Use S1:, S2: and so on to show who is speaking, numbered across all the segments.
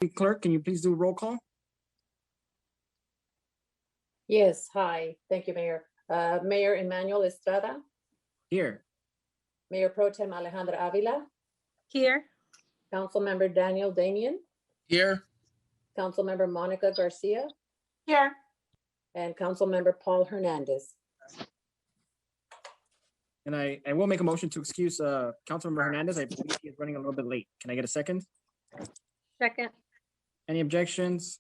S1: Clerk, can you please do a roll call?
S2: Yes, hi. Thank you, Mayor. Mayor Emmanuel Estrada.
S1: Here.
S2: Mayor Pro Tem Alejandra Avila.
S3: Here.
S2: Councilmember Daniel Damian.
S4: Here.
S2: Councilmember Monica Garcia.
S3: Here.
S2: And Councilmember Paul Hernandez.
S1: And I will make a motion to excuse Councilmember Hernandez. I believe he is running a little bit late. Can I get a second?
S3: Second.
S1: Any objections?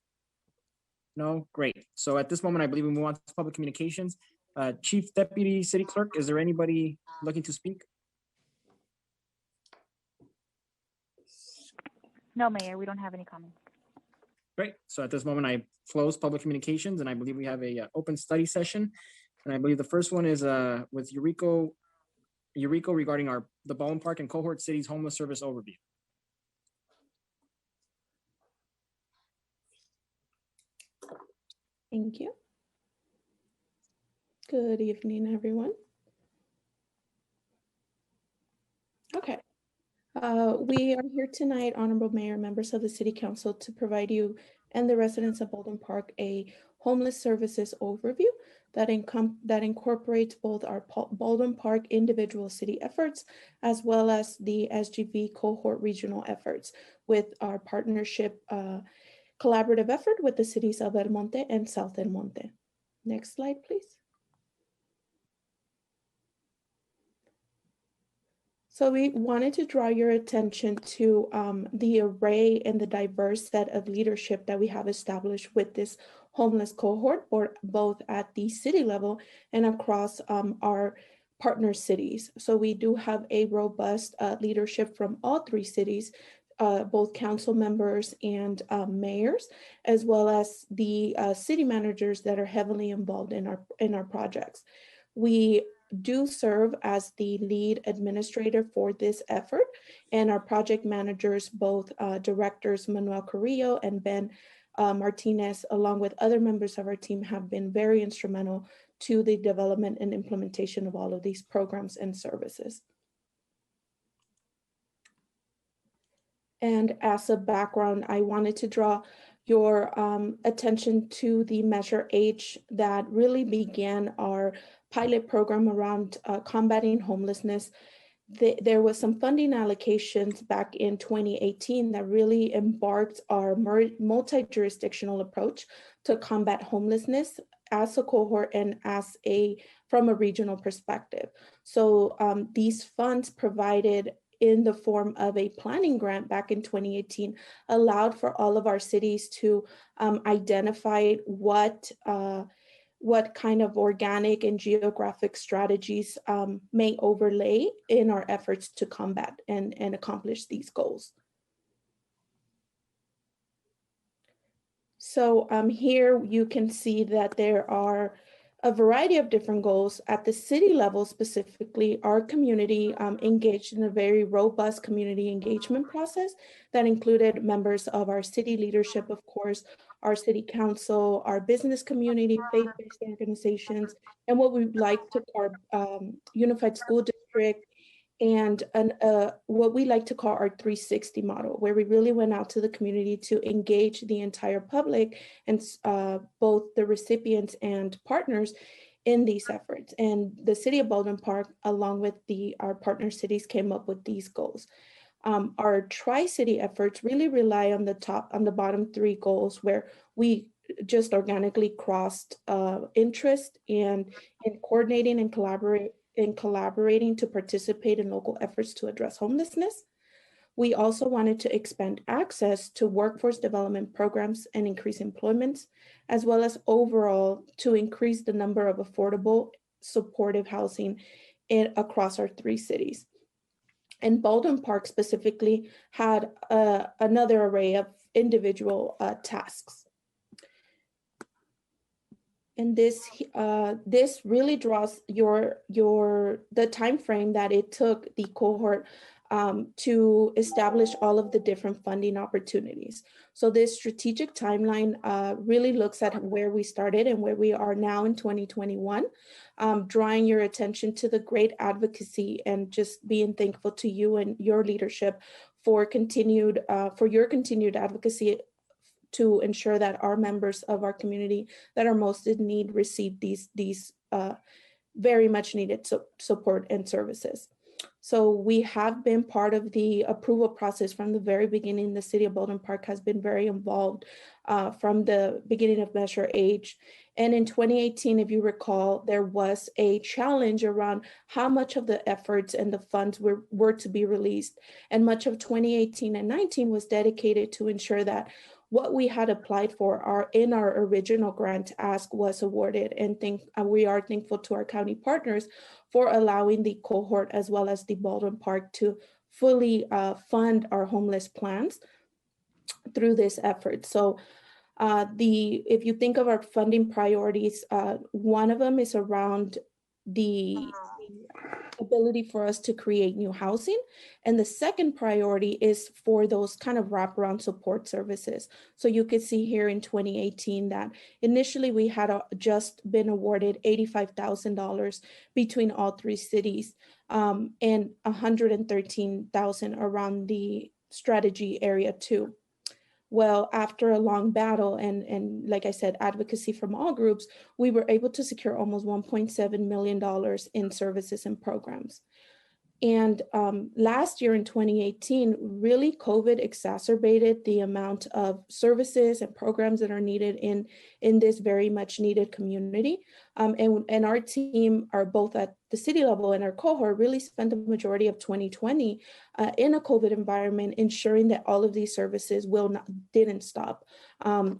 S1: No? Great. So at this moment, I believe we move on to public communications. Chief Deputy City Clerk, is there anybody looking to speak?
S5: No, Mayor, we don't have any comments.
S1: Great. So at this moment, I close public communications, and I believe we have a open study session. And I believe the first one is with Eureka regarding the Baldwin Park and Cohort Cities Homeless Service Overview.
S6: Thank you. Good evening, everyone. Okay. We are here tonight, Honorable Mayor, members of the City Council, to provide you and the residents of Baldwin Park a homeless services overview that incorporates both our Baldwin Park individual city efforts as well as the SGV cohort regional efforts with our partnership collaborative effort with the cities of El Monte and South El Monte. Next slide, please. So we wanted to draw your attention to the array and the diverse set of leadership that we have established with this homeless cohort, or both at the city level and across our partner cities. So we do have a robust leadership from all three cities, both council members and mayors, as well as the city managers that are heavily involved in our projects. We do serve as the lead administrator for this effort, and our project managers, both directors Manuel Carrillo and Ben Martinez, along with other members of our team, have been very instrumental to the development and implementation of all of these programs and services. And as a background, I wanted to draw your attention to the Measure H that really began our pilot program around combating homelessness. There was some funding allocations back in 2018 that really embarked our multi-jurisdictional approach to combat homelessness as a cohort and from a regional perspective. So these funds provided in the form of a planning grant back in 2018 allowed for all of our cities to identify what kind of organic and geographic strategies may overlay in our efforts to combat and accomplish these goals. So here you can see that there are a variety of different goals at the city level. Specifically, our community engaged in a very robust community engagement process that included members of our city leadership, of course, our city council, our business community, faith-based organizations, and what we like to call our unified school district, and what we like to call our 360 model, where we really went out to the community to engage the entire public and both the recipients and partners in these efforts. And the city of Baldwin Park, along with our partner cities, came up with these goals. Our tri-city efforts really rely on the bottom three goals, where we just organically crossed interest in coordinating and collaborating to participate in local efforts to address homelessness. We also wanted to expand access to workforce development programs and increase employment, as well as overall to increase the number of affordable, supportive housing across our three cities. And Baldwin Park specifically had another array of individual tasks. And this really draws the time frame that it took the cohort to establish all of the different funding opportunities. So this strategic timeline really looks at where we started and where we are now in 2021, drawing your attention to the great advocacy and just being thankful to you and your leadership for your continued advocacy to ensure that our members of our community that are most in need receive these very much needed support and services. So we have been part of the approval process from the very beginning. The city of Baldwin Park has been very involved from the beginning of Measure Age. And in 2018, if you recall, there was a challenge around how much of the efforts and the funds were to be released. And much of 2018 and 19 was dedicated to ensure that what we had applied for in our original grant ask was awarded. And we are thankful to our county partners for allowing the cohort as well as the Baldwin Park to fully fund our homeless plans through this effort. So if you think of our funding priorities, one of them is around the ability for us to create new housing. And the second priority is for those kind of wraparound support services. So you could see here in 2018 that initially we had just been awarded $85,000 between all three cities and $113,000 around the strategy area too. Well, after a long battle and like I said, advocacy from all groups, we were able to secure almost $1.7 million in services and programs. And last year in 2018, really COVID exacerbated the amount of services and programs that are needed in this very much needed community. And our team are both at the city level and our cohort really spent the majority of 2020 in a COVID environment, ensuring that all of these services didn't stop.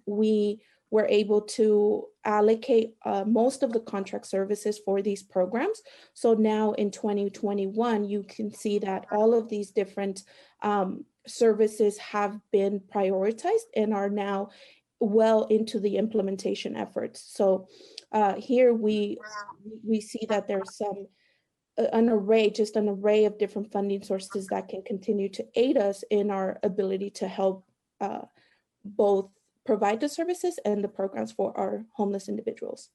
S6: We were able to allocate most of the contract services for these programs. So now in 2021, you can see that all of these different services have been prioritized and are now well into the implementation efforts. So here we see that there's an array of different funding sources that can continue to aid us in our ability to help both provide the services and the programs for our homeless individuals.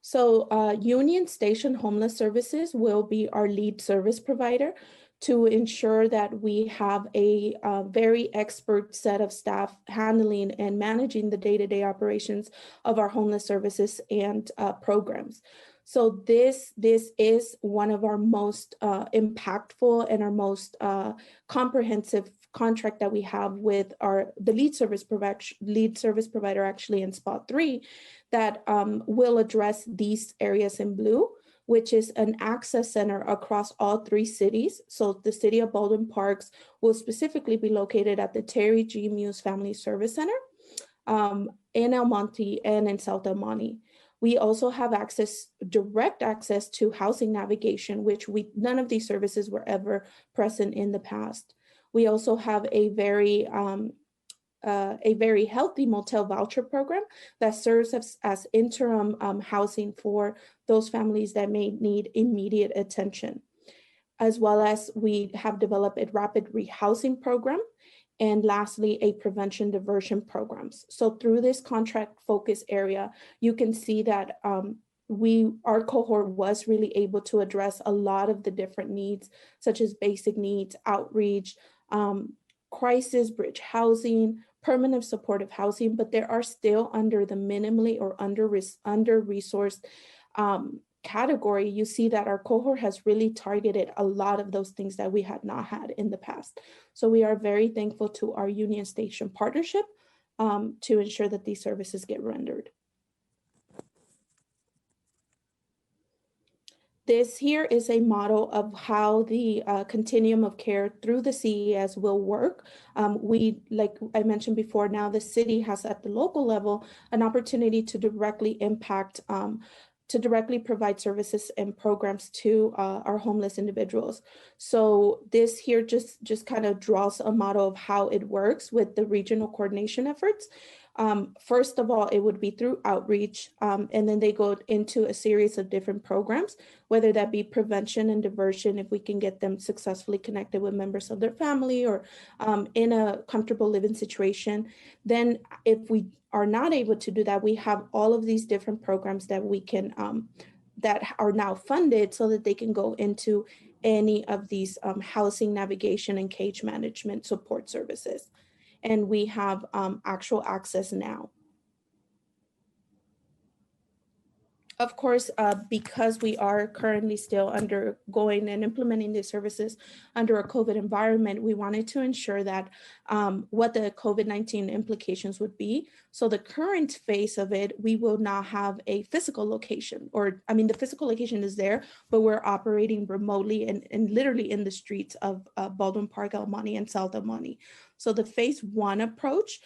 S6: So Union Station Homeless Services will be our lead service provider to ensure that we have a very expert set of staff handling and managing the day-to-day operations of our homeless services and programs. So this is one of our most impactful and our most comprehensive contract that we have with the lead service provider actually in spot 3 that will address these areas in blue, which is an access center across all 3 cities. So the city of Baldwin Parks will specifically be located at the Terry G. Muse Family Service Center in El Monte and in South El Monte. We also have direct access to housing navigation, which none of these services were ever present in the past. We also have a very healthy motel voucher program that serves as interim housing for those families that may need immediate attention. As well as we have developed a rapid rehousing program. And lastly, a prevention diversion programs. So through this contract focus area, you can see that our cohort was really able to address a lot of the different needs, such as basic needs, outreach, crisis bridge housing, permanent supportive housing, but there are still under the minimally or under-resourced category. You see that our cohort has really targeted a lot of those things that we had not had in the past. So we are very thankful to our Union Station partnership to ensure that these services get rendered. This here is a model of how the continuum of care through the CES will work. Like I mentioned before, now the city has at the local level an opportunity to directly impact, to directly provide services and programs to our homeless individuals. So this here just kind of draws a model of how it works with the regional coordination efforts. First of all, it would be through outreach, and then they go into a series of different programs, whether that be prevention and diversion, if we can get them successfully connected with members of their family or in a comfortable living situation. Then if we are not able to do that, we have all of these different programs that we can that are now funded so that they can go into any of these housing navigation and cage management support services. And we have actual access now. Of course, because we are currently still undergoing and implementing these services under a COVID environment, we wanted to ensure that what the COVID-19 implications would be. So the current phase of it, we will not have a physical location, or I mean, the physical location is there, but we're operating remotely and literally in the streets of Baldwin Park, El Monte, and South El Monte. So the phase one approach,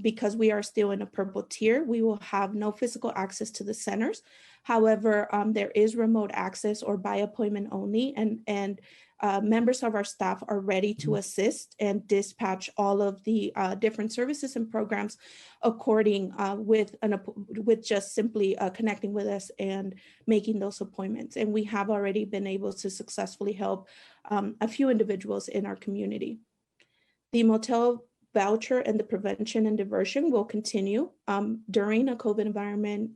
S6: because we are still in a purple tier, we will have no physical access to the centers. However, there is remote access or by appointment only, and members of our staff are ready to assist and dispatch all of the different services and programs according with just simply connecting with us and making those appointments. And we have already been able to successfully help a few individuals in our community. The motel voucher and the prevention and diversion will continue during a COVID environment.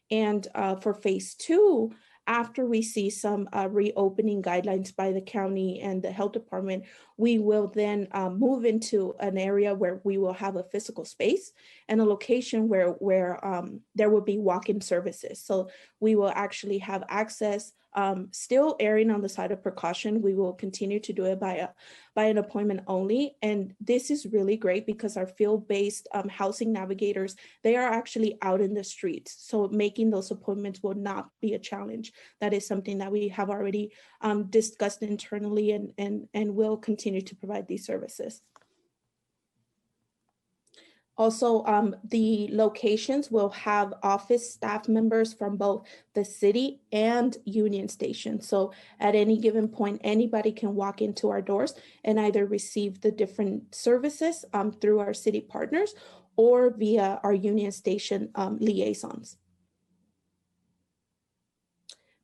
S6: And for phase two, after we see some reopening guidelines by the county and the health department, we will then move into an area where we will have a physical space and a location where there will be walk-in services. So we will actually have access, still erring on the side of precaution. We will continue to do it by an appointment only. And this is really great because our field-based housing navigators, they are actually out in the streets. So making those appointments will not be a challenge. That is something that we have already discussed internally and will continue to provide these services. Also, the locations will have office staff members from both the city and Union Station. So at any given point, anybody can walk into our doors and either receive the different services through our city partners or via our Union Station liaisons.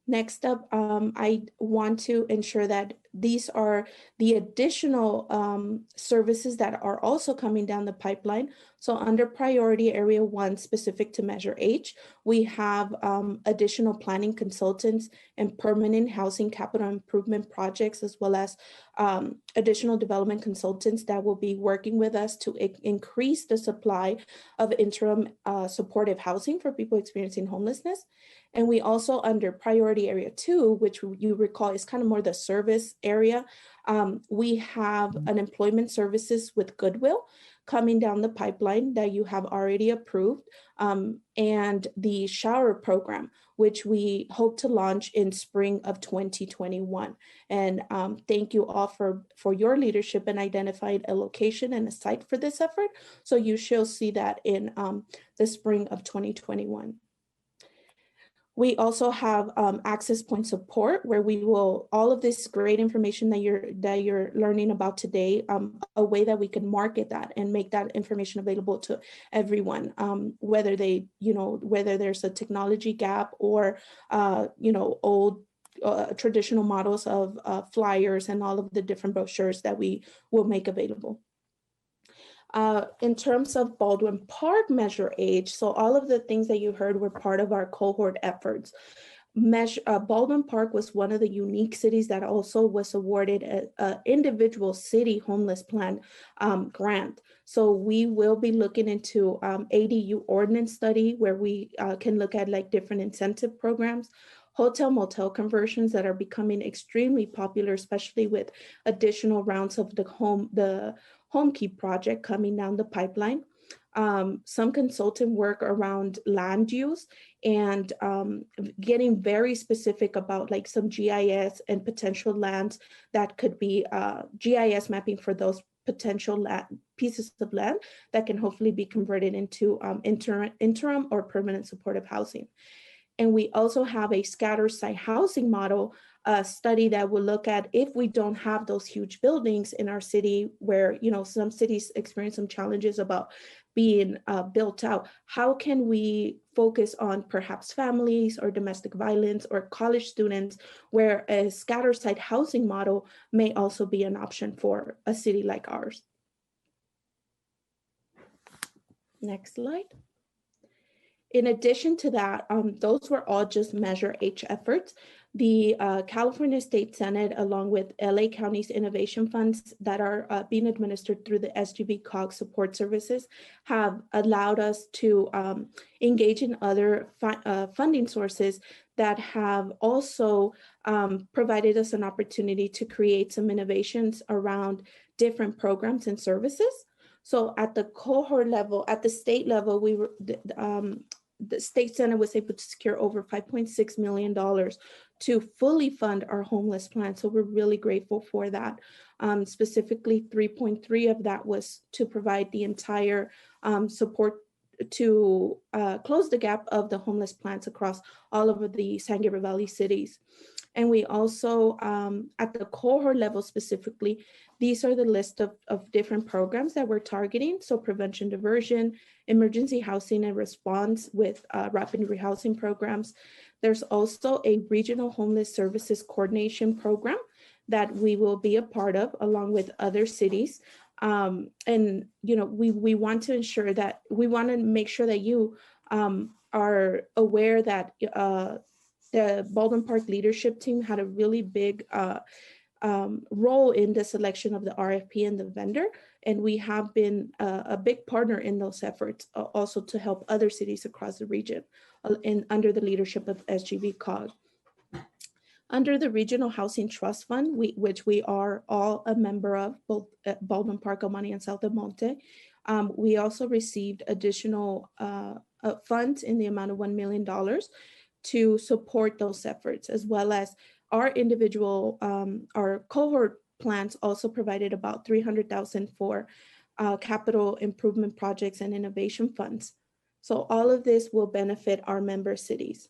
S6: Next up, I want to ensure that these are the additional services that are also coming down the pipeline. So under priority area 1, specific to Measure H, we have additional planning consultants and permanent housing capital improvement projects, as well as additional development consultants that will be working with us to increase the supply of interim supportive housing for people experiencing homelessness. And we also, under priority area 2, which you recall is kind of more the service area, we have an employment services with Goodwill coming down the pipeline that you have already approved, and the shower program, which we hope to launch in spring of 2021. And thank you all for your leadership in identifying a location and a site for this effort. So you shall see that in the spring of 2021. We also have access point support, where we will, all of this great information that you're learning about today, a way that we can market that and make that information available to everyone, whether there's a technology gap or old traditional models of flyers and all of the different brochures that we will make available. In terms of Baldwin Park Measure H, so all of the things that you heard were part of our cohort efforts. Baldwin Park was one of the unique cities that also was awarded an individual city homeless plan grant. So we will be looking into ADU ordinance study, where we can look at like different incentive programs, hotel motel conversions that are becoming extremely popular, especially with additional rounds of the HomeKey project coming down the pipeline. Some consultant work around land use and getting very specific about like some GIS and potential lands that could be GIS mapping for those potential pieces of land that can hopefully be converted into interim or permanent supportive housing. And we also have a scatter site housing model study that will look at, if we don't have those huge buildings in our city, where some cities experience some challenges about being built out, how can we focus on perhaps families or domestic violence or college students, where a scatter site housing model may also be an option for a city like ours. Next slide. In addition to that, those were all just Measure H efforts. The California State Senate, along with LA County's innovation funds that are being administered through the SGB COG support services, have allowed us to engage in other funding sources that have also provided us an opportunity to create some innovations around different programs and services. So at the cohort level, at the state level, we were the State Senate was able to secure over $5.6 million to fully fund our homeless plan. So we're really grateful for that. Specifically, 3.3 of that was to provide the entire support to close the gap of the homeless plans across all of the San Gabriel Valley cities. And we also, at the cohort level specifically, these are the list of different programs that we're targeting. So prevention, diversion, emergency housing and response with rapid rehousing programs. There's also a regional homeless services coordination program that we will be a part of along with other cities. And, you know, we want to ensure that, we want to make sure that you are aware that the Baldwin Park leadership team had a really big role in the selection of the RFP and the vendor. And we have been a big partner in those efforts, also to help other cities across the region under the leadership of SGV COG. Under the Regional Housing Trust Fund, which we are all a member of, both at Baldwin Park, El Monte, and South El Monte, we also received additional funds in the amount of $1 million to support those efforts, as well as our individual, our cohort plans also provided about $300,000 for capital improvement projects and innovation funds. So all of this will benefit our member cities.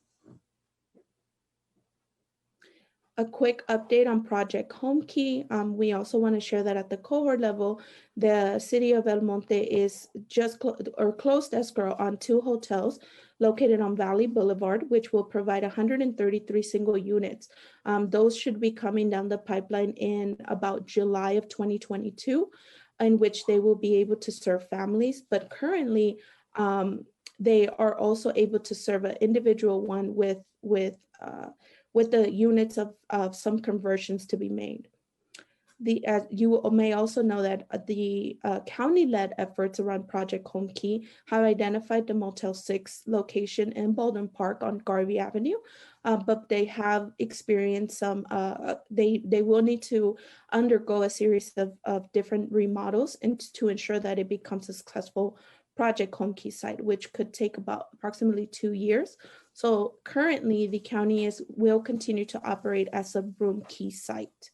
S6: A quick update on Project Home Key. We also want to share that at the cohort level, the city of El Monte is just closed escrow on 2 hotels located on Valley Boulevard, which will provide 133 single units. Those should be coming down the pipeline in about July of 2022, in which they will be able to serve families. But currently, they are also able to serve an individual one with the units of some conversions to be made. You may also know that the county-led efforts around Project Home Key have identified the Motel 6 location in Baldwin Park on Garvey Avenue, but they have experienced some, they will need to undergo a series of different remodels to ensure that it becomes a successful Project Home Key site, which could take about approximately 2 years. So currently the county will continue to operate as a room key site.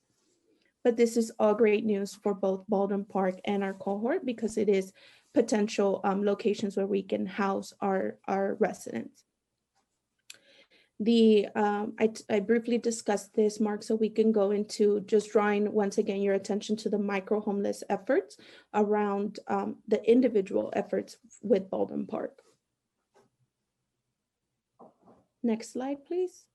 S6: But this is all great news for both Baldwin Park and our cohort, because it is potential locations where we can house our residents. I briefly discussed this, Mark, so we can go into just drawing once again your attention to the micro homeless efforts around the individual efforts with Baldwin Park. Next slide, please.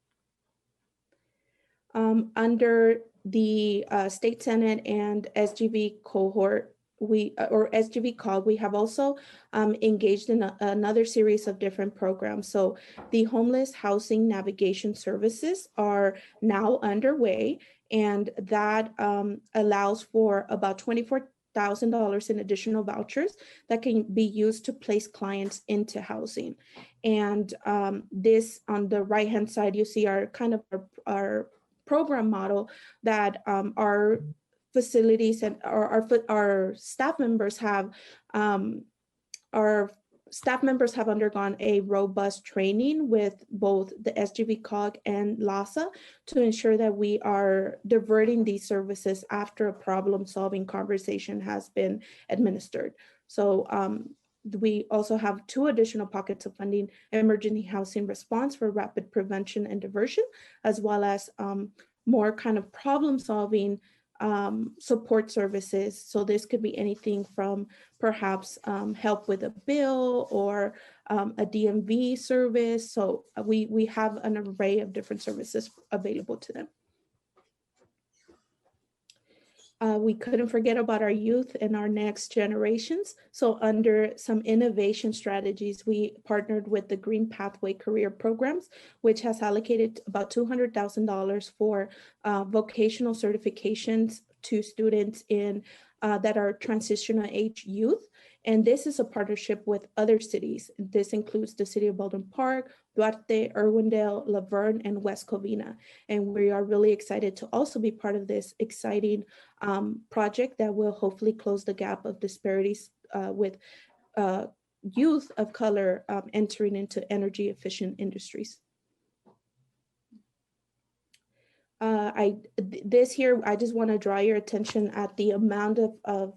S6: Under the State Senate and SGV cohort, or SGV COG, we have also engaged in another series of different programs. So the homeless housing navigation services are now underway, and that allows for about $24,000 in additional vouchers that can be used to place clients into housing. And this, on the right-hand side, you see our kind of our program model that our facilities and our staff members have undergone a robust training with both the SGV COG and LASA to ensure that we are diverting these services after a problem-solving conversation has been administered. So we also have 2 additional pockets of funding: emergency housing response for rapid prevention and diversion, as well as more kind of problem-solving support services. So this could be anything from perhaps help with a bill or a DMV service. So we have an array of different services available to them. We couldn't forget about our youth and our next generations. So under some innovation strategies, we partnered with the Green Pathway Career Programs, which has allocated about $200,000 for vocational certifications to students in that are transitional age youth. And this is a partnership with other cities. This includes the city of Baldwin Park, Duarte, Irwindale, Laverne, and West Covina. And we are really excited to also be part of this exciting project that will hopefully close the gap of disparities with youth of color entering into energy efficient industries. This here, I just want to draw your attention at the amount of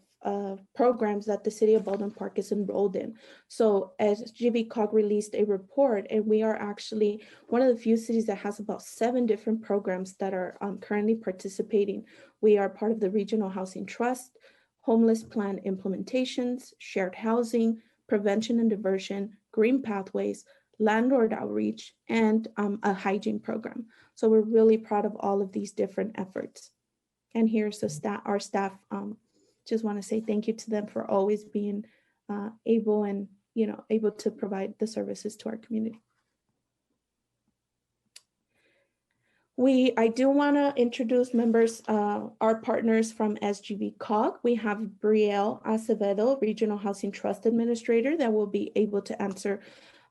S6: programs that the city of Baldwin Park is enrolled in. So as GBCOG released a report, and we are actually one of the few cities that has about 7 different programs that are currently participating. We are part of the Regional Housing Trust, Homeless Plan Implementations, Shared Housing, Prevention and Diversion, Green Pathways, Landlord Outreach, and a hygiene program. So we're really proud of all of these different efforts. And here's the our staff. Just want to say thank you to them for always being able to provide the services to our community. I do want to introduce members, our partners from SGB-COG. We have Brielle Acevedo, Regional Housing Trust Administrator, that will be able to answer.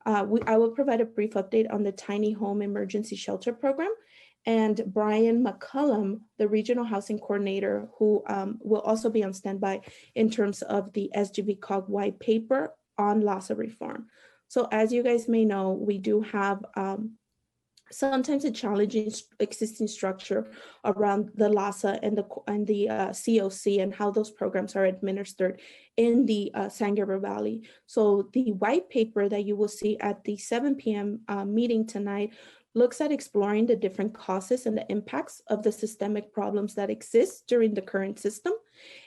S6: I will provide a brief update on the Tiny Home Emergency Shelter Program. And Brian McCullum, the Regional Housing Coordinator, who will also be on standby in terms of the SGB-COG white paper on LAHSA reform. So as you guys may know, we do have sometimes a challenging existing structure around the LAHSA and the COC and how those programs are administered in the San Gabriel Valley. So the white paper that you will see at the 7 p.m. Meeting tonight looks at exploring the different causes and the impacts of the systemic problems that exist during the current system.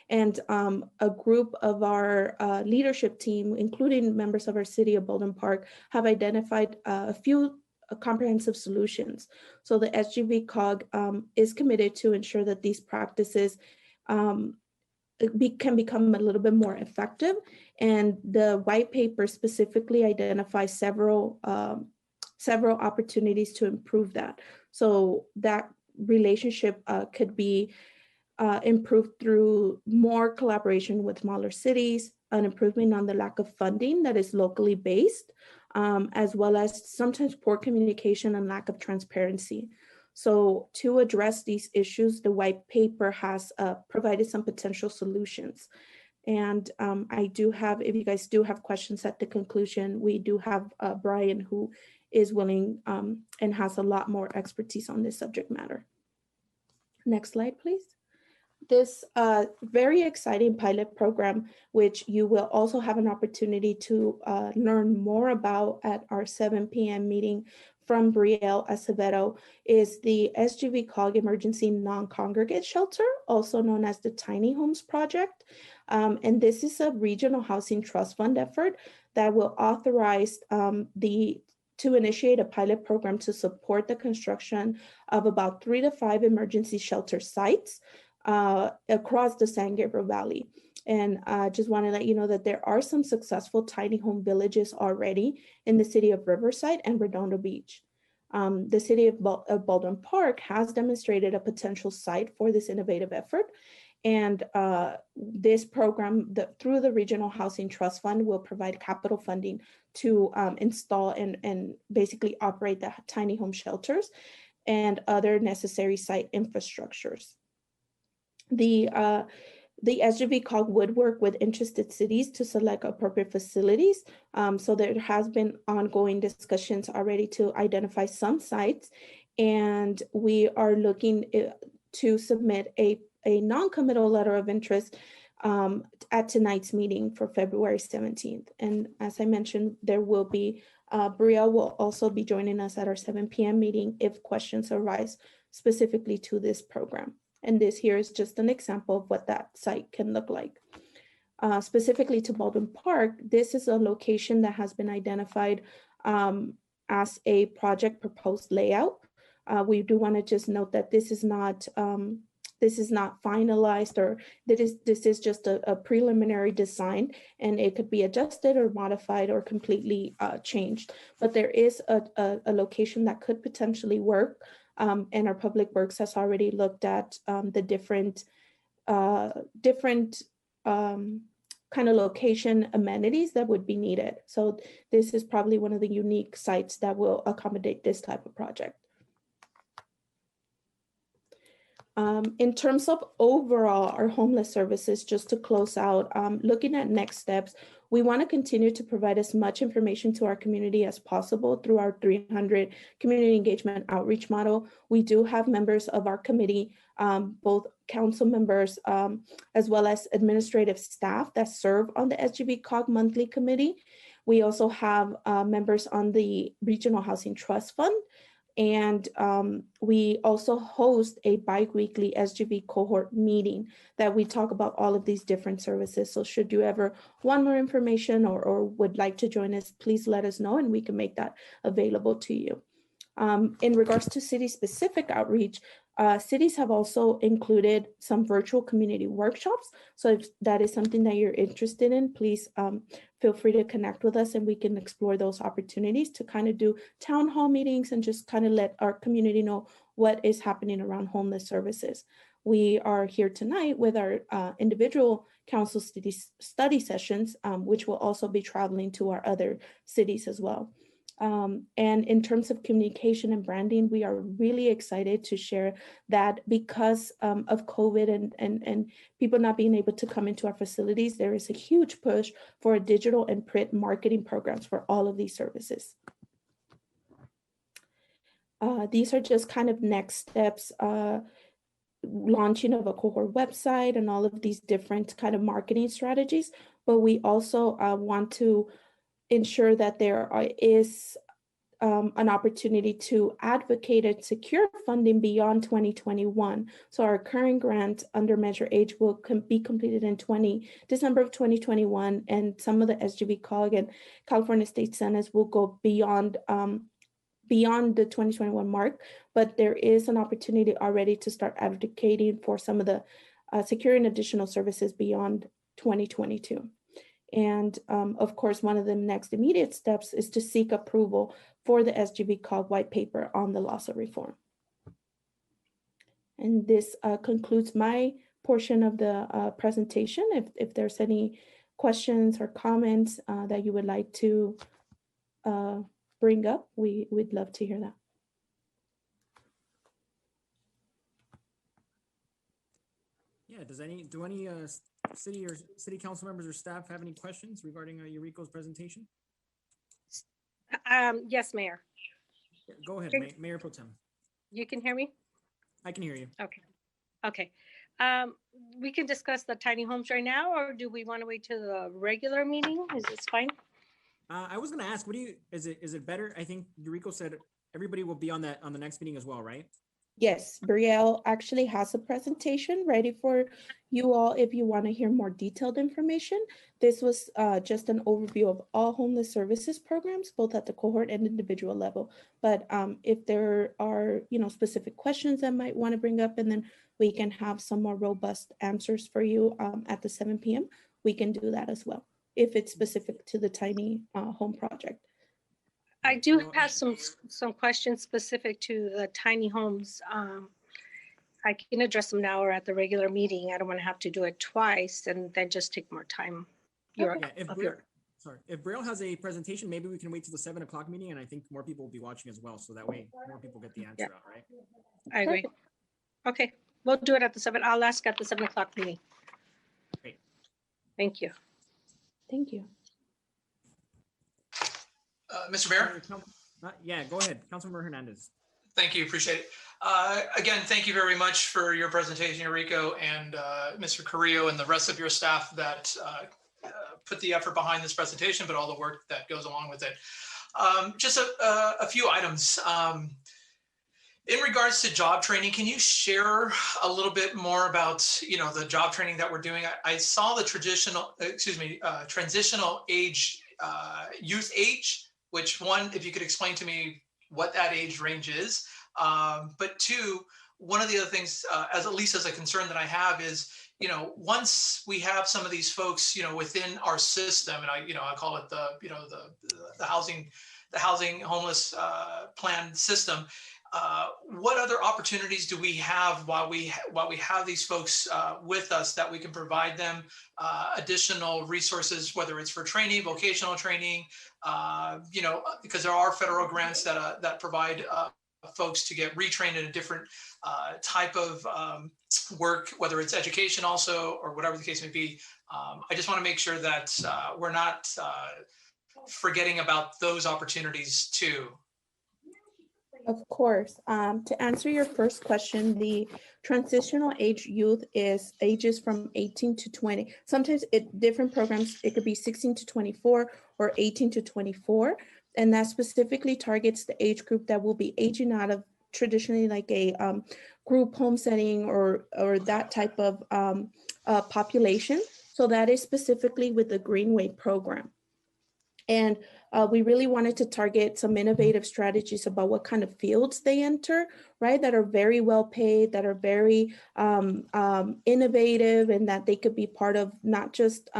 S6: And a group of our leadership team, including members of our city of Baldwin Park, have identified a few comprehensive solutions. So the SGB-COG is committed to ensure that these practices can become a little bit more effective. And the white paper specifically identifies several opportunities to improve that. So that relationship could be improved through more collaboration with smaller cities, an improvement on the lack of funding that is locally based, as well as sometimes poor communication and lack of transparency. So to address these issues, the white paper has provided some potential solutions. And I do have, if you guys do have questions at the conclusion, we do have Brian, who is willing and has a lot more expertise on this subject matter. Next slide, please. This very exciting pilot program, which you will also have an opportunity to learn more about at our 7 p.m. meeting from Brielle Acevedo, is the SGB-COG Emergency Non-Congregate Shelter, also known as the Tiny Homes Project. And this is a regional housing trust fund effort that will authorize to initiate a pilot program to support the construction of about 3 to 5 emergency shelter sites across the San Gabriel Valley. And I just want to let you know that there are some successful tiny home villages already in the city of Riverside and Redondo Beach. The city of Baldwin Park has demonstrated a potential site for this innovative effort. And this program, through the Regional Housing Trust Fund, will provide capital funding to install and basically operate the tiny home shelters and other necessary site infrastructures. The SGB-COG would work with interested cities to select appropriate facilities. So there has been ongoing discussions already to identify some sites, and we are looking to submit a non-committal letter of interest at tonight's meeting for February 17th. And as I mentioned, there will be, Brielle will also be joining us at our 7 p.m. meeting if questions arise specifically to this program. And this here is just an example of what that site can look like. Specifically to Baldwin Park, this is a location that has been identified as a project proposed layout. We do want to just note that this is not this is not finalized, or this is just a preliminary design, and it could be adjusted or modified or completely changed. But there is a location that could potentially work, and our Public Works has already looked at the different kind of location amenities that would be needed. So this is probably one of the unique sites that will accommodate this type of project. In terms of overall our homeless services, just to close out, looking at next steps, we want to continue to provide as much information to our community as possible through our 300 community engagement outreach model. We do have members of our committee, both council members, as well as administrative staff that serve on the SGB COG monthly committee. We also have members on the Regional Housing Trust Fund. And we also host a bi-weekly SGB cohort meeting that we talk about all of these different services. So should you ever want more information or would like to join us, please let us know and we can make that available to you. In regards to city-specific outreach, cities have also included some virtual community workshops. So if that is something that you're interested in, please feel free to connect with us and we can explore those opportunities to kind of do town hall meetings and just kind of let our community know what is happening around homeless services. We are here tonight with our individual council study sessions, which will also be traveling to our other cities as well. And in terms of communication and branding, we are really excited to share that because of COVID and people not being able to come into our facilities, there is a huge push for digital and print marketing programs for all of these services. These are just kind of next steps, launching of a cohort website and all of these different kind of marketing strategies. But we also want to ensure that there is an opportunity to advocate and secure funding beyond 2021. So our current grant under Measure H will be completed in December of 2021, and some of the SGB COG and California State Senates will go beyond the 2021 mark, but there is an opportunity already to start advocating for some of the securing additional services beyond 2022. And of course, one of the next immediate steps is to seek approval for the SGB COG white paper on the LAWSA reform. And this concludes my portion of the presentation. If there's any questions or comments that you would like to bring up, we'd love to hear that.
S1: Yeah, do any city council members or staff have any questions regarding Eureka's presentation?
S3: Yes, Mayor.
S1: Go ahead, Mayor Pro Tem.
S3: You can hear me?
S1: I can hear you.
S3: Okay. We can discuss the tiny homes right now, or do we want to wait till the regular meeting? Is this fine?
S1: I was going to ask, is it better? I think Eureka said everybody will be on the next meeting as well, right?
S6: Yes, Brielle actually has a presentation ready for you all if you want to hear more detailed information. This was just an overview of all homeless services programs, both at the cohort and individual level. But if there are, specific questions that might want to bring up, and then we can have some more robust answers for you at the 7 p.m., we can do that as well, if it's specific to the tiny home project.
S3: I do have some questions specific to the tiny homes. I can address them now or at the regular meeting. I don't want to have to do it twice and then just take more time.
S1: If Brielle has a presentation, maybe we can wait till the 7 o'clock meeting, and I think more people will be watching as well, so that way more people get the answer out, right?
S3: I agree. Okay, we'll do it at the 7. I'll ask at the 7 o'clock meeting.
S1: Great.
S3: Thank you.
S6: Thank you.
S4: Mr. Mayor?
S1: Yeah, go ahead. Councilmember Hernandez.
S4: Thank you, appreciate it. Again, thank you very much for your presentation, Enrico, and Mr. Carrillo and the rest of your staff that put the effort behind this presentation, but all the work that goes along with it. Just a few items. In regards to job training, can you share a little bit more about, the job training that we're doing? I saw the transitional age, youth age, which one, if you could explain to me what that age range is. But two, one of the other things, as at least as a concern that I have is, once we have some of these folks, within our system, and I call it the housing homeless plan system. What other opportunities do we have while we have these folks with us that we can provide them additional resources, whether it's for training, vocational training, because there are federal grants that provide folks to get retrained in a different type of work, whether it's education also, or whatever the case may be. I just want to make sure that we're not forgetting about those opportunities too.
S6: Of course. To answer your first question, the transitional age youth is ages from 18 to 20. Sometimes different programs, it could be 16 to 24 or 18 to 24. And that specifically targets the age group that will be aging out of traditionally like a group home setting or that type of population. So that is specifically with the Greenway program. And we really wanted to target some innovative strategies about what kind of fields they enter, right? That are very well paid, that are very innovative, and that they could be part of not just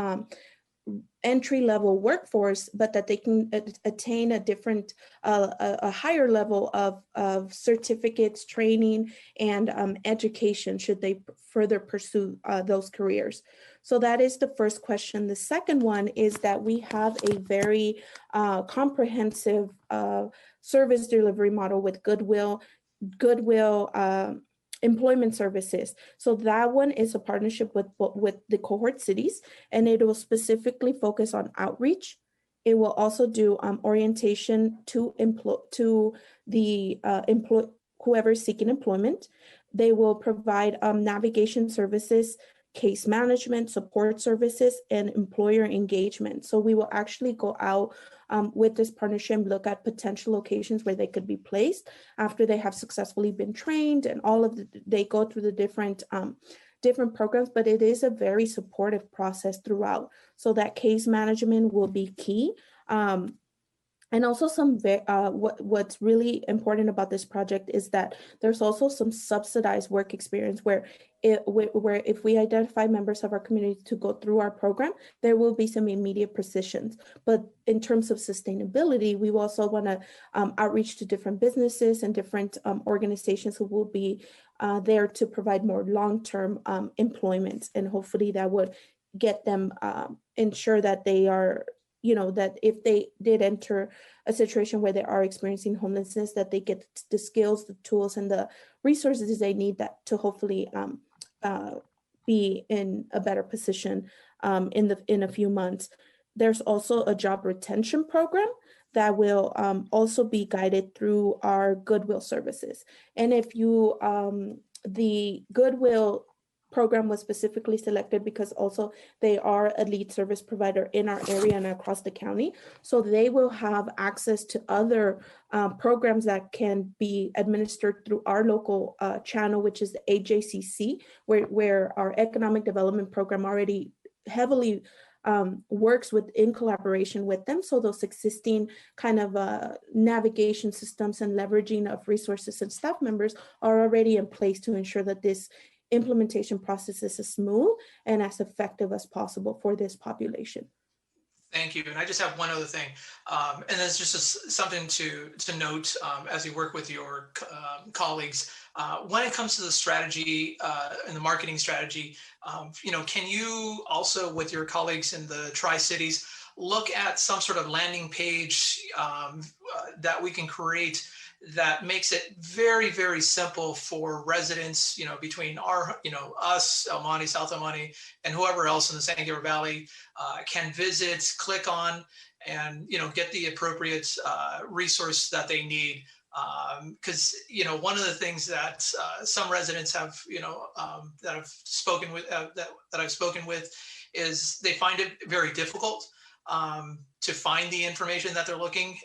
S6: entry-level workforce, but that they can attain a higher level of certificates, training, and education should they further pursue those careers. So that is the first question. The second one is that we have a very comprehensive service delivery model with Goodwill Employment Services. So that one is a partnership with the cohort cities, and it will specifically focus on outreach. It will also do orientation to whoever's seeking employment. They will provide navigation services, case management, support services, and employer engagement. So we will actually go out with this partnership and look at potential locations where they could be placed after they have successfully been trained, and they go through the different programs, but it is a very supportive process throughout. So that case management will be key. And also what's really important about this project is that there's also some subsidized work experience where if we identify members of our community to go through our program, there will be some immediate positions. But in terms of sustainability, we also want to outreach to different businesses and different organizations who will be there to provide more long-term employment. And hopefully that would get them, ensure that they are, that if they did enter a situation where they are experiencing homelessness, that they get the skills, the tools, and the resources they need that to hopefully be in a better position in a few months. There's also a job retention program that will also be guided through our Goodwill services. And if you, the Goodwill program was specifically selected because also they are a lead service provider in our area and across the county. So they will have access to other programs that can be administered through our local channel, which is the AJCC, where our economic development program already heavily works in collaboration with them. So those existing kind of navigation systems and leveraging of resources and staff members are already in place to ensure that this implementation process is as smooth and as effective as possible for this population.
S4: Thank you. And I just have one other thing, and that's just something to note as you work with your colleagues. When it comes to the strategy and the marketing strategy, can you also, with your colleagues in the Tri-Cities, look at some sort of landing page that we can create that makes it very, very simple for residents, between us, El Monte, South El Monte, and whoever else in the San Gabriel Valley can visit, click on, and, get the appropriate resource that they need. Because, one of the things that some residents have, that I've spoken with, that I've spoken with, is they find it very difficult to find the information that they're looking,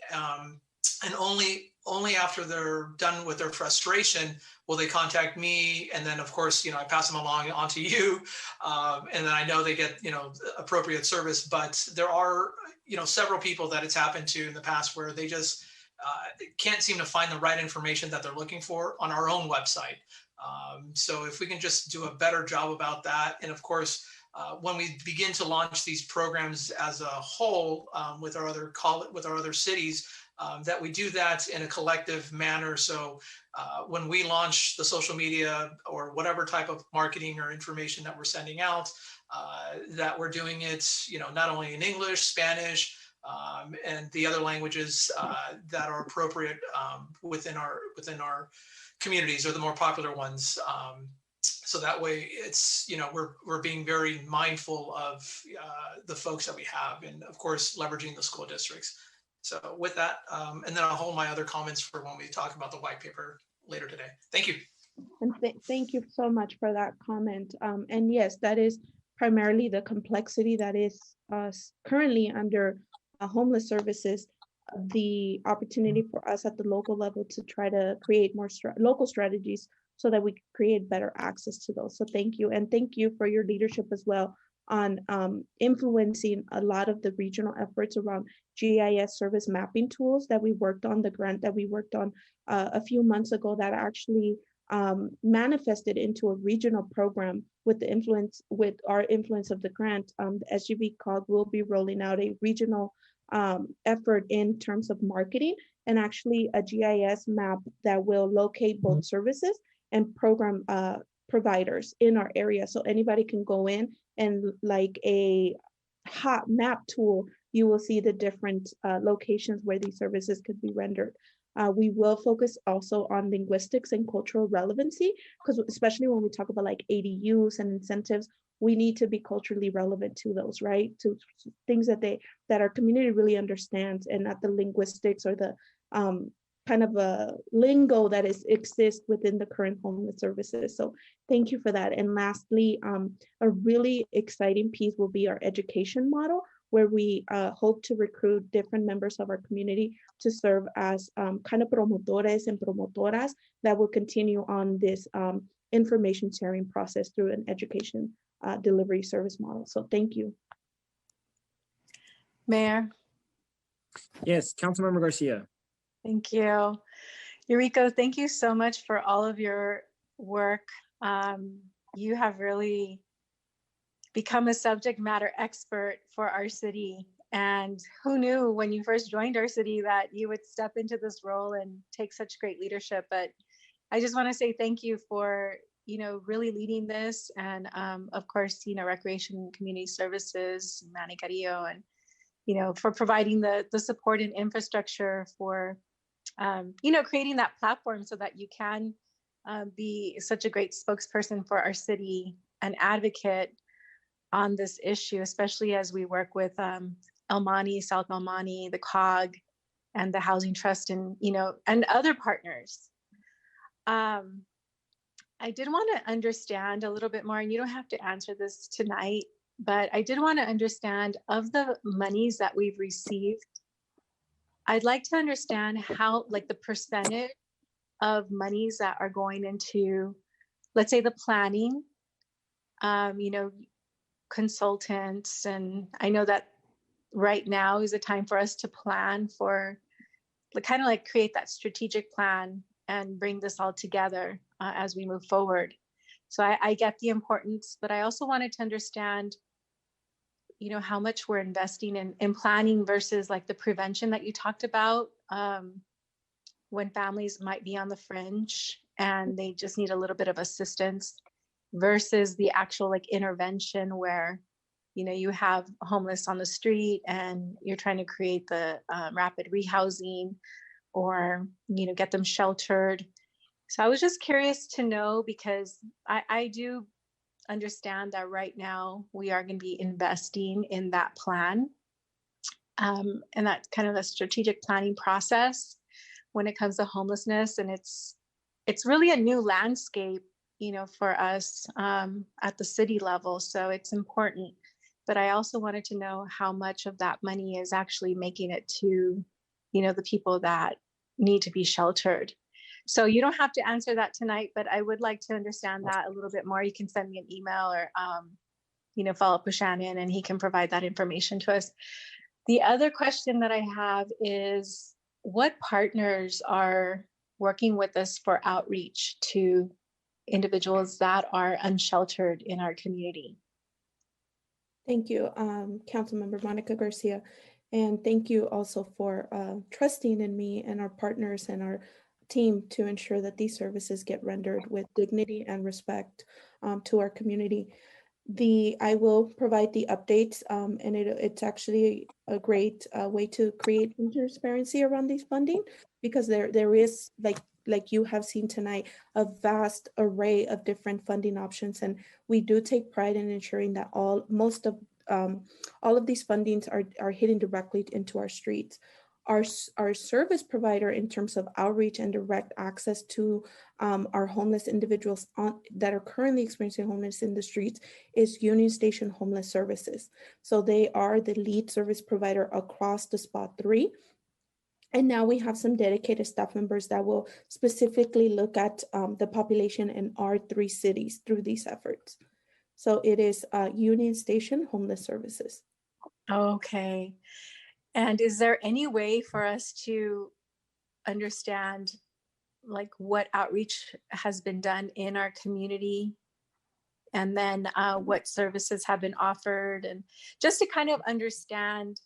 S4: and only after they're done with their frustration will they contact me, and then of course I pass them along onto you, and then I know they get appropriate service. But there are several people that it's happened to in the past where they just can't seem to find the right information that they're looking for on our own website. So if we can just do a better job about that, and of course, when we begin to launch these programs as a whole with our other cities, that we do that in a collective manner. So when we launch the social media or whatever type of marketing or information that we're sending out, that we're doing it, not only in English, Spanish, and the other languages that are appropriate within our communities, or the more popular ones. So that way it's, we're being very mindful of the folks that we have, and of course, leveraging the school districts. So with that, and then I'll hold my other comments for when we talk about the white paper later today. Thank you.
S6: And thank you so much for that comment. And yes, that is primarily the complexity that is currently under homeless services, the opportunity for us at the local level to try to create more local strategies so that we create better access to those. So thank you. And thank you for your leadership as well on influencing a lot of the regional efforts around GIS service mapping tools that we worked on, the grant that we worked on a few months ago that actually manifested into a regional program with our influence of the grant. The SGV COG will be rolling out a regional effort in terms of marketing, and actually a GIS map that will locate both services and program providers in our area. So anybody can go in and, like a hot map tool, you will see the different locations where these services could be rendered. We will focus also on linguistics and cultural relevancy, because especially when we talk about like ADUs and incentives, we need to be culturally relevant to those, right? To things that our community really understands, and not the linguistics or the kind of a lingo that exists within the current homeless services. So thank you for that. And lastly, a really exciting piece will be our education model, where we hope to recruit different members of our community to serve as kind of promotores and promotoras that will continue on this information sharing process through an education delivery service model. So thank you.
S7: Mayor,
S1: Yes, Councilmember Garcia.
S7: thank you. Yuriko, thank you so much for all of your work. You have really become a subject matter expert for our city. And who knew when you first joined our city that you would step into this role and take such great leadership. But I just want to say thank you for, really leading this. And of course, Recreation and Community Services, Manny Carrillo, and, for providing the support and infrastructure for, creating that platform so that you can be such a great spokesperson for our city, an advocate on this issue, especially as we work with El Monte, South El Monte, the COG, and the Housing Trust, and and other partners. I did want to understand a little bit more, and you don't have to answer this tonight, but I did want to understand, of the monies that we've received, I'd like to understand how, like, the percentage of monies that are going into, let's say, the planning, consultants. And I know that right now is a time for us to plan for, kind of like create that strategic plan and bring this all together as we move forward. So I get the importance, but I also wanted to understand, how much we're investing in planning versus like the prevention that you talked about, when families might be on the fringe and they just need a little bit of assistance, versus the actual like intervention where, you have homeless on the street and you're trying to create the rapid rehousing, or, get them sheltered. So I was just curious to know, because I do understand that right now we are going to be investing in that plan, and that's kind of a strategic planning process when it comes to homelessness. And it's really a new landscape, for us at the city level. So it's important. But I also wanted to know how much of that money is actually making it to, the people that need to be sheltered. So you don't have to answer that tonight, but I would like to understand that a little bit more. You can send me an email or, follow up with Shannon, and he can provide that information to us. The other question that I have is, what partners are working with us for outreach to individuals that are unsheltered in our community.
S6: Thank you, Councilmember Monica Garcia. And thank you also for trusting in me and our partners and our team to ensure that these services get rendered with dignity and respect to our community. I will provide the updates, and it's actually a great way to create transparency around these funding, because there is, like you have seen tonight, a vast array of different funding options, and we do take pride in ensuring that all of these fundings are hitting directly into our streets. Our service provider in terms of outreach and direct access to our homeless individuals that are currently experiencing homelessness in the streets is Union Station Homeless Services. So they are the lead service provider across the Spot 3. And now we have some dedicated staff members that will specifically look at the population in our 3 cities through these efforts. So it is Union Station Homeless Services.
S7: Okay. And is there any way for us to understand like what outreach has been done in our community, and then what services have been offered, and just to kind of understand,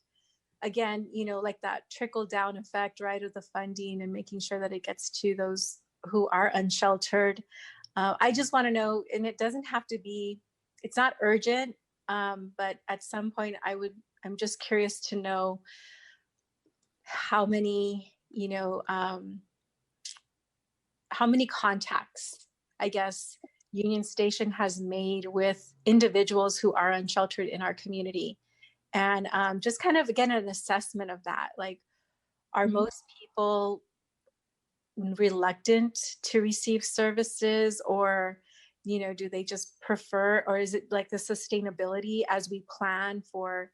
S7: again, like that trickle down effect, right, of the funding and making sure that it gets to those who are unsheltered. I just want to know, and it doesn't have to be, it's not urgent, but at some point I'm just curious to know how many, how many contacts, I guess, Union Station has made with individuals who are unsheltered in our community. And just kind of, again, an assessment of that. Like, are most people reluctant to receive services, or, do they just prefer, or is it like the sustainability as we plan for,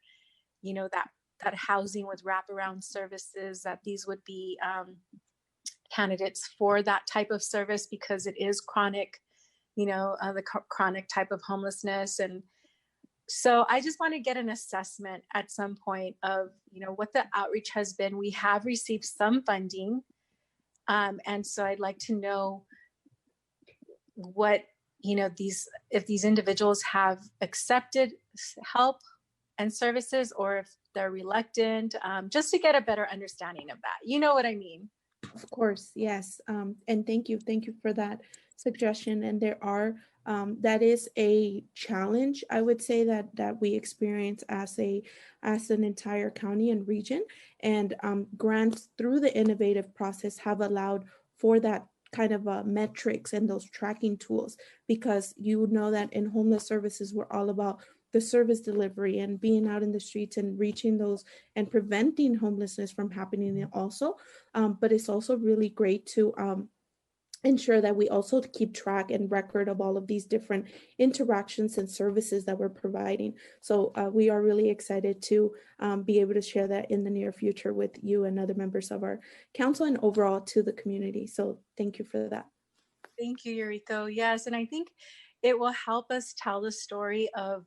S7: that housing with wraparound services, that these would be candidates for that type of service because it is chronic, the chronic type of homelessness. And so I just want to get an assessment at some point of, what the outreach has been. We have received some funding. And so I'd like to know what, if these individuals have accepted help and services, or if they're reluctant, just to get a better understanding of that. You know what I mean?
S6: Of course, yes. And thank you for that suggestion. And there are, that is a challenge, I would say, that we experience as an entire county and region. And grants through the innovative process have allowed for that kind of metrics and those tracking tools, because that in homeless services, we're all about the service delivery and being out in the streets and reaching those and preventing homelessness from happening also. But it's also really great to ensure that we also keep track and record of all of these different interactions and services that we're providing. So we are really excited to be able to share that in the near future with you and other members of our council and overall to the community. So thank you for that.
S7: Thank you, Yuriko. Yes, and I think it will help us tell the story of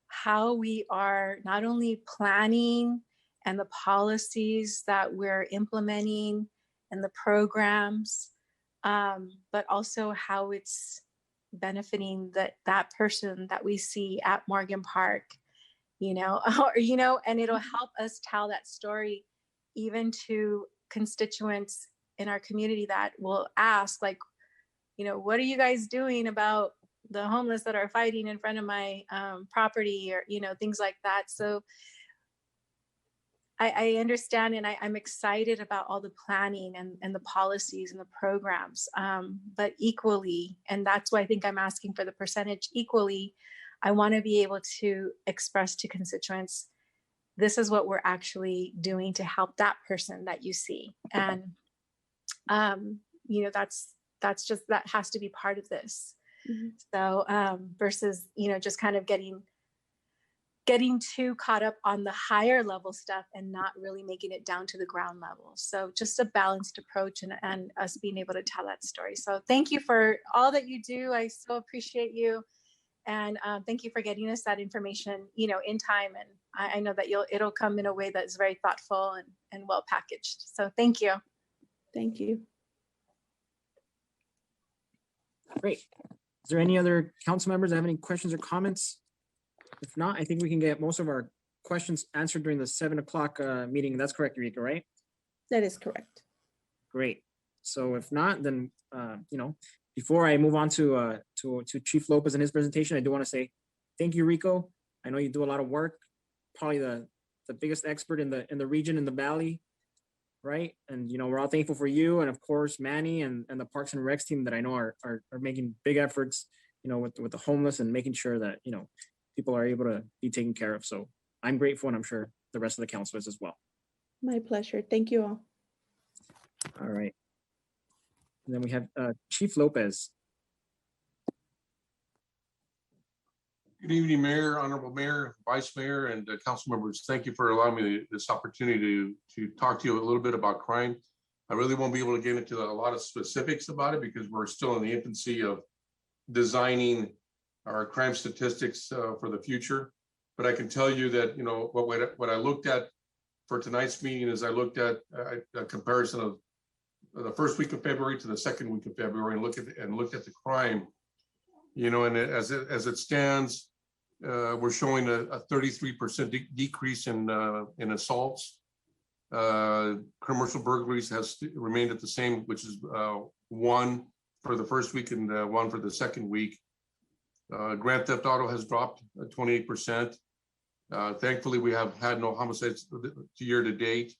S7: how we are not only planning and the policies that we're implementing and the programs, but also how it's benefiting that person that we see at Morgan Park, and it'll help us tell that story even to constituents in our community that will ask, like, what are you guys doing about the homeless that are fighting in front of my property, or, things like that. So I understand, and I'm excited about all the planning and the policies and the programs, but equally, and that's why I think I'm asking for the percentage equally, I want to be able to express to constituents, this is what we're actually doing to help that person that you see. And, that's just, that has to be part of this. Mm-hmm. So versus, just kind of getting too caught up on the higher level stuff and not really making it down to the ground level. So just a balanced approach and us being able to tell that story. So thank you for all that you do. I so appreciate you. And thank you for getting us that information, in time. And I know that it'll come in a way that's very thoughtful and well packaged. So thank you.
S6: Thank you.
S1: Great. Is there any other council members that have any questions or comments? If not, I think we can get most of our questions answered during the 7 o'clock meeting. That's correct, Eureka, right?
S6: That is correct.
S1: Great. So if not, then, before I move on to Chief Lopez and his presentation, I do want to say, thank you, Rico. I know you do a lot of work, probably the biggest expert in the region, in the Valley, right? And, we're all thankful for you. And of course, Manny and the Parks and Recs team that I know are making big efforts, with the homeless and making sure that, people are able to be taken care of. So I'm grateful, and I'm sure the rest of the council is as well.
S6: My pleasure. Thank you all.
S1: All right. And then we have Chief Lopez.
S8: Good evening, Mayor, Honorable Mayor, Vice Mayor, and council members. Thank you for allowing me this opportunity to talk to you a little bit about crime. I really won't be able to get into a lot of specifics about it because we're still in the infancy of designing our crime statistics for the future. But I can tell you that, what I looked at for tonight's meeting is I looked at a comparison of the first week of February to the second week of February and looked at the crime, and as it stands, we're showing a 33% decrease in assaults. Commercial burglaries has remained at the same, which is 1 for the first week and 1 for the second week. Grand theft auto has dropped 28%. Thankfully, we have had no homicides year to date.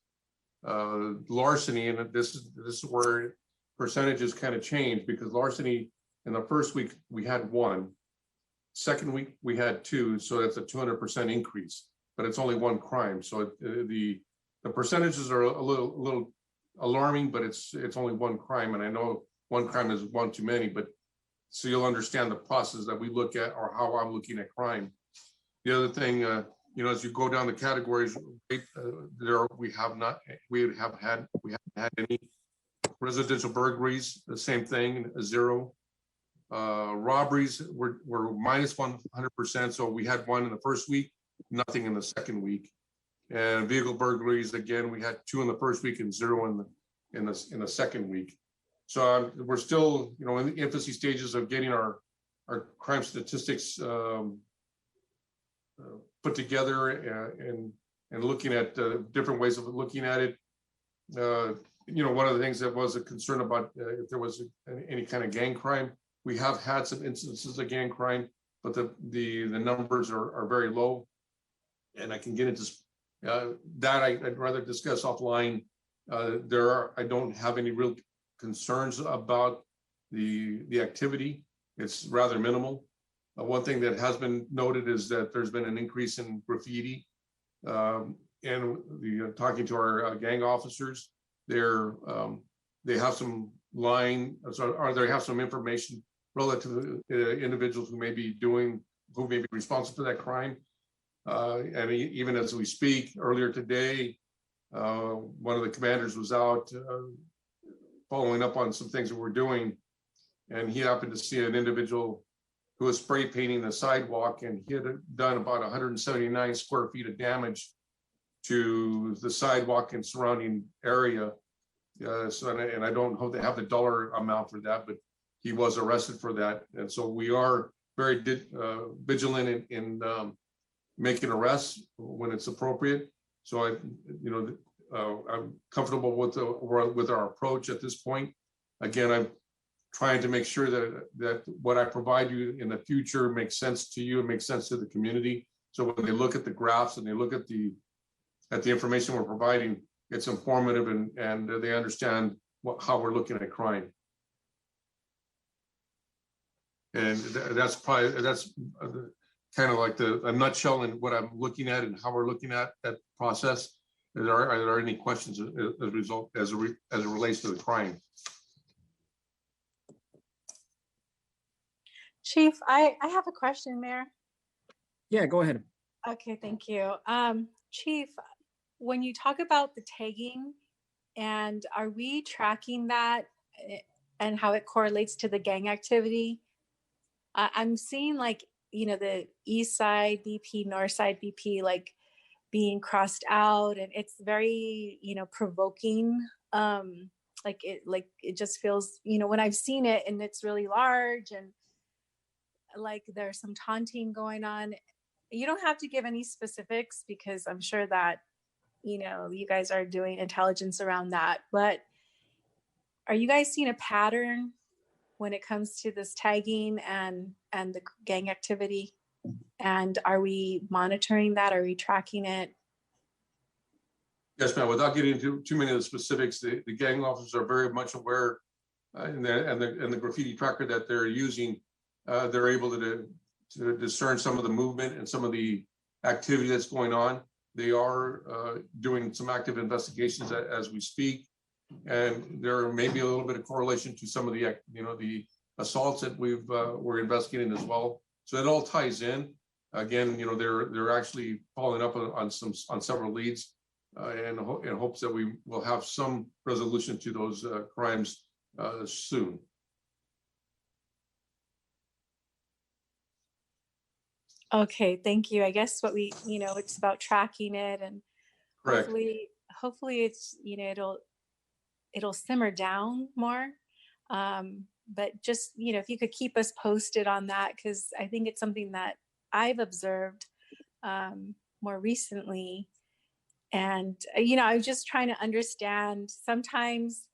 S8: Larceny, and this is where percentages kind of change, because larceny in the first week we had 1, second week we had 2, so that's a 200% increase. But it's only 1 crime, so the percentages are a little alarming. But it's only 1 crime, and I know 1 crime is 1 too many. But so you'll understand the process that we look at, or how I'm looking at crime. The other thing, as you go down the categories, we haven't had any residential burglaries. The same thing, 0. Robberies were minus 100%. So we had 1 in the first week, nothing in the second week. And vehicle burglaries, again, we had 2 in the first week and 0 in the second week. So we're still, in the infancy stages of getting our crime statistics put together and looking at different ways of looking at it. One of the things that was a concern about if there was any kind of gang crime, we have had some instances of gang crime, but the numbers are very low. And I can get into that. I'd rather discuss offline. I don't have any real concerns about the activity. It's rather minimal. One thing that has been noted is that there's been an increase in graffiti. And talking to our gang officers, they have some they have some information relative to individuals who may be responsible for that crime. And even as we speak, earlier today, one of the commanders was out following up on some things that we're doing, and he happened to see an individual who was spray painting the sidewalk, and he had done about 179 square feet of damage to the sidewalk and surrounding area. And I don't hope they have the dollar amount for that, but he was arrested for that. And so we are very vigilant in making arrests when it's appropriate. So I'm comfortable with our approach at this point. Again, I'm trying to make sure that what I provide you in the future makes sense to you and makes sense to the community. So when they look at the graphs and they look at the information we're providing, it's informative and they understand how we're looking at crime. And that's kind of like a nutshell in what I'm looking at and how we're looking at that process. Are there any questions as it relates to the crime?
S7: Chief, I have a question, Mayor.
S1: Yeah, go ahead.
S7: Okay, thank you. Chief, when you talk about the tagging, and are we tracking that and how it correlates to the gang activity? I'm seeing the east side BP, north side BP, being crossed out, and it's very, provoking. It just feels, when I've seen it and it's really large, and like there's some taunting going on. You don't have to give any specifics because I'm sure that, you know, you guys are doing intelligence around that, but are you guys seeing a pattern when it comes to this tagging and the gang activity? And are we monitoring that? Are we tracking it?
S8: Yes, ma'am. Without getting into too many of the specifics, the gang officers are very much aware, and the graffiti tracker that they're using, they're able to discern some of the movement and some of the activity that's going on. They are doing some active investigations as we speak, and there may be a little bit of correlation to some of the the assaults that we're investigating as well. So it all ties in. Again, they're actually following up on several leads, and in hopes that we will have some resolution to those crimes soon.
S7: Okay, thank you. I guess what we, it's about tracking it, and
S8: Correct.
S7: hopefully it's, it'll simmer down more. But just, if you could keep us posted on that, because I think it's something that I've observed more recently. And, I was just trying to understand, sometimes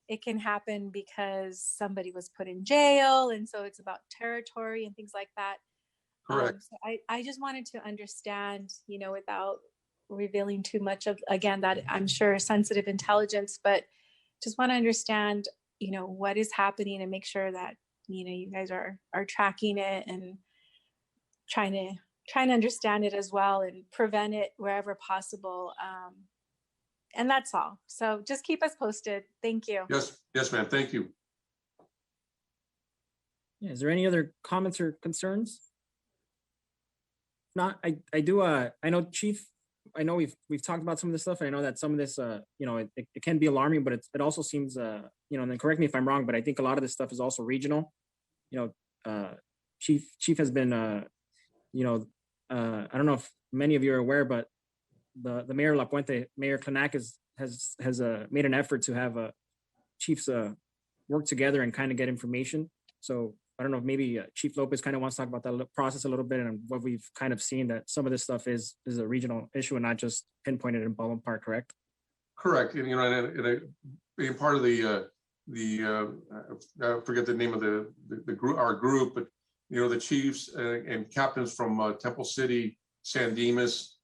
S7: it can happen because somebody was put in jail. And so it's about territory and things like that.
S8: Correct.
S7: So I just wanted to understand, without revealing too much of, again, that I'm sure sensitive intelligence, but just want to understand, what is happening and make sure that, you guys are tracking it and trying to understand it as well and prevent it wherever possible. And that's all. So just keep us posted. Thank you.
S8: Yes, ma'am. Thank you.
S1: Yeah, is there any other comments or concerns? Not, I know Chief, I know we've talked about some of this stuff, and I know that some of this, it can be alarming, but it also seems, and then correct me if I'm wrong, but I think a lot of this stuff is also regional. Chief has been, I don't know if many of you are aware, but the Mayor La Puente, Mayor Clanac has made an effort to have chiefs work together and kind of get information. So I don't know if maybe Chief Lopez kind of wants to talk about that process a little bit, and what we've kind of seen, that some of this stuff is a regional issue and not just pinpointed in Baldwin Park, correct?
S8: Correct. And, and being part of the I forget the name of the group, our group, but the chiefs and captains from Temple City, San Dimas,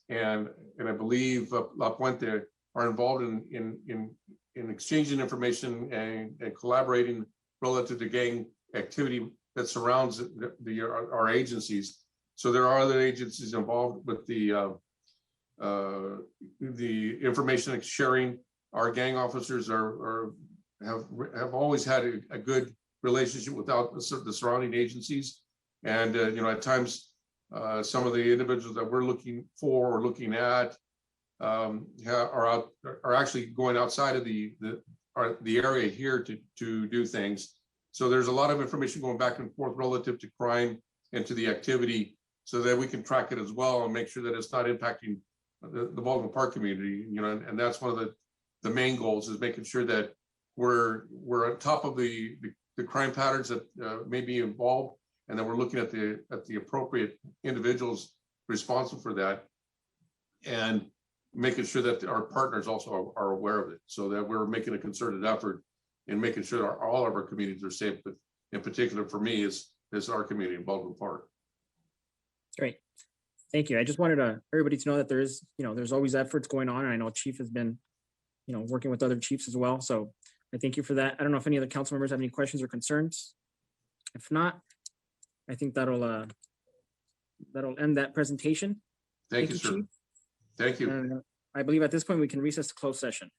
S8: and I believe La Puente are involved in exchanging information and collaborating relative to gang activity that surrounds our agencies. So there are other agencies involved with the information sharing. Our gang officers have always had a good relationship without the surrounding agencies, and at times some of the individuals that we're looking for or looking at are actually going outside of the area here to do things. So there's a lot of information going back and forth relative to crime and to the activity, so that we can track it as well and make sure that it's not impacting the Baldwin Park community. And that's one of the main goals, is making sure that we're on top of the crime patterns that may be involved, and then we're looking at the appropriate individuals responsible for that, and making sure that our partners also are aware of it, so that we're making a concerted effort in making sure that all of our communities are safe. But in particular, for me, is our community in Baldwin Park.
S1: Great. Thank you. I just wanted everybody to know that there's always efforts going on, and I know Chief has been, working with other chiefs as well. So I thank you for that. I don't know if any other council members have any questions or concerns. If not, I think that'll end that presentation.
S8: Thank you, sir.
S1: Chief.
S8: Thank you.
S1: And I believe at this point we can recess to closed session.